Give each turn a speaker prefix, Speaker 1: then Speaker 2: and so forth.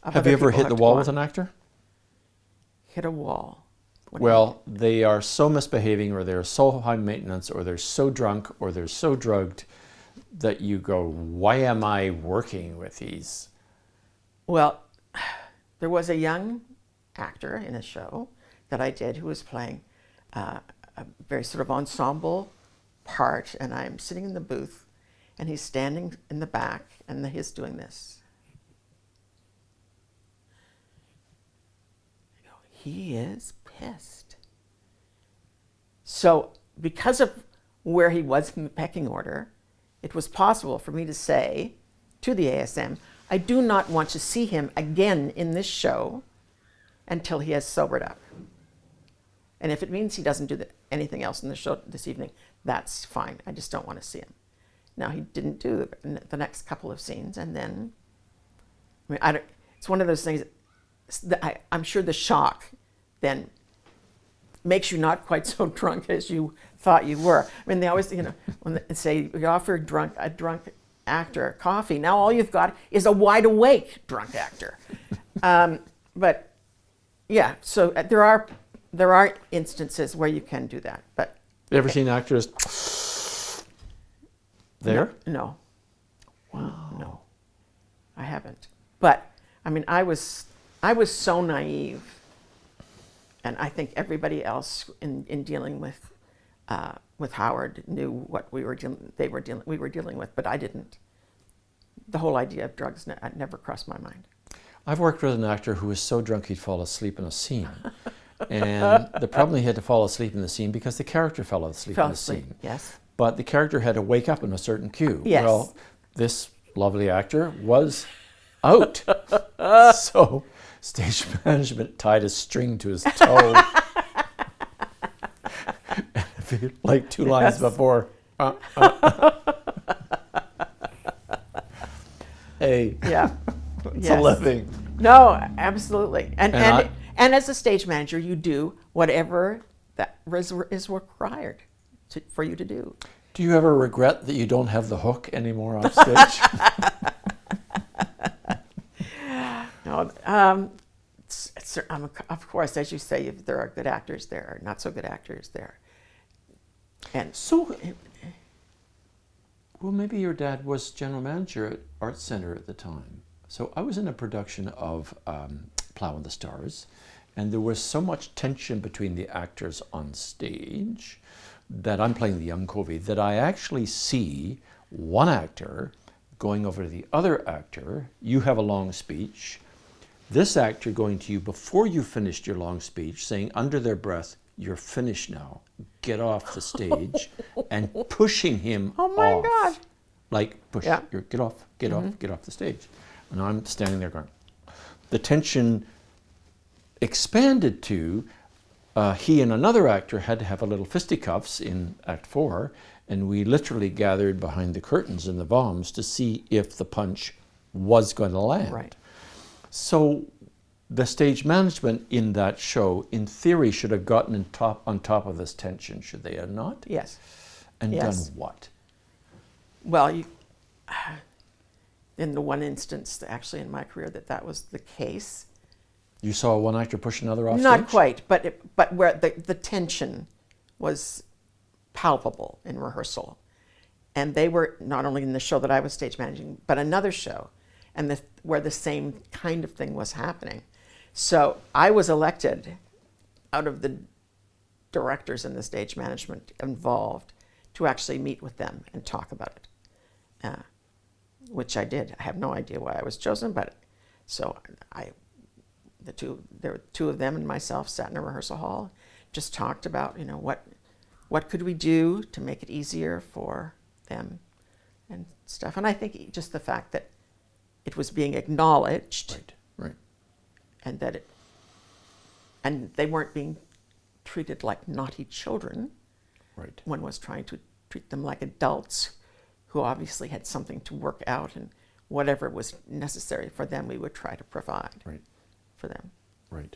Speaker 1: Have you ever hit the wall with an actor?
Speaker 2: Hit a wall.
Speaker 1: Well, they are so misbehaving, or they're so high maintenance, or they're so drunk, or they're so drugged that you go, why am I working with these?
Speaker 2: Well, there was a young actor in a show that I did who was playing a very sort of ensemble part, and I'm sitting in the booth, and he's standing in the back, and he's doing this. I go, he is pissed. So because of where he was in the pecking order, it was possible for me to say to the ASM, I do not want to see him again in this show until he has sobered up. And if it means he doesn't do anything else in the show this evening, that's fine. I just don't want to see him. Now, he didn't do the next couple of scenes, and then, it's one of those things that I'm sure the shock then makes you not quite so drunk as you thought you were. I mean, they always, when they say you offer a drunk actor coffee, now all you've got is a wide awake drunk actor. But yeah, so there are instances where you can do that. But
Speaker 1: you ever seen actors there?
Speaker 2: No.
Speaker 1: Wow.
Speaker 2: No, I haven't. But I mean, I was so naive, and I think everybody else in dealing with Howard knew what we were dealing with, but I didn't. The whole idea of drugs never crossed my mind.
Speaker 1: I've worked with an actor who was so drunk he'd fall asleep in a scene. And the problem, he had to fall asleep in the scene because the character fell asleep in the scene.
Speaker 2: Yes.
Speaker 1: But the character had to wake up in a certain cue.
Speaker 2: Yes.
Speaker 1: Well, this lovely actor was out. So stage management tied a string to his toe. Like 2 lines before. Hey.
Speaker 2: Yeah.
Speaker 1: It's a living.
Speaker 2: No, absolutely. And as a stage manager, you do whatever that is required for you to do.
Speaker 1: Do you ever regret that you don't have the hook anymore on stage?
Speaker 2: No. Of course, as you say, if there are good actors, there are not so good actors there. And
Speaker 1: so, well, maybe your dad was general manager at Arts Centre at the time. So I was in a production of Plough and the Stars, and there was so much tension between the actors on stage that I'm playing the young Covey, that I actually see one actor going over to the other actor. You have a long speech. This actor going to you before you finished your long speech, saying under their breath, "You're finished now. Get off the stage," and pushing him
Speaker 2: oh my
Speaker 1: off.
Speaker 2: God.
Speaker 1: Like, push,
Speaker 2: Yeah.
Speaker 1: get off the stage. And I'm standing there going, the tension expanded to he and another actor had to have a little fisticuffs in Act 4, and we literally gathered behind the curtains in the Voms to see if the punch was going to land.
Speaker 2: Right.
Speaker 1: So the stage management in that show, in theory, should have gotten on top of this tension, should they have not?
Speaker 2: Yes.
Speaker 1: And
Speaker 2: Yes.
Speaker 1: done what?
Speaker 2: Well, in the one instance, actually in my career, that was the case.
Speaker 1: You saw one actor push another off
Speaker 2: Not
Speaker 1: stage?
Speaker 2: quite, but where the tension was palpable in rehearsal. And they were not only in the show that I was stage managing, but another show, and where the same kind of thing was happening. So I was elected out of the directors and the stage management involved to actually meet with them and talk about it, which I did. I have no idea why I was chosen, but so there were 2 of them and myself sat in a rehearsal hall, just talked about, what could we do to make it easier for them and stuff. And I think just the fact that it was being acknowledged,
Speaker 1: Right.
Speaker 2: and that and they weren't being treated like naughty children.
Speaker 1: Right.
Speaker 2: One was trying to treat them like adults who obviously had something to work out, and whatever was necessary for them, we would try to provide
Speaker 1: Right.
Speaker 2: for them.
Speaker 1: Right.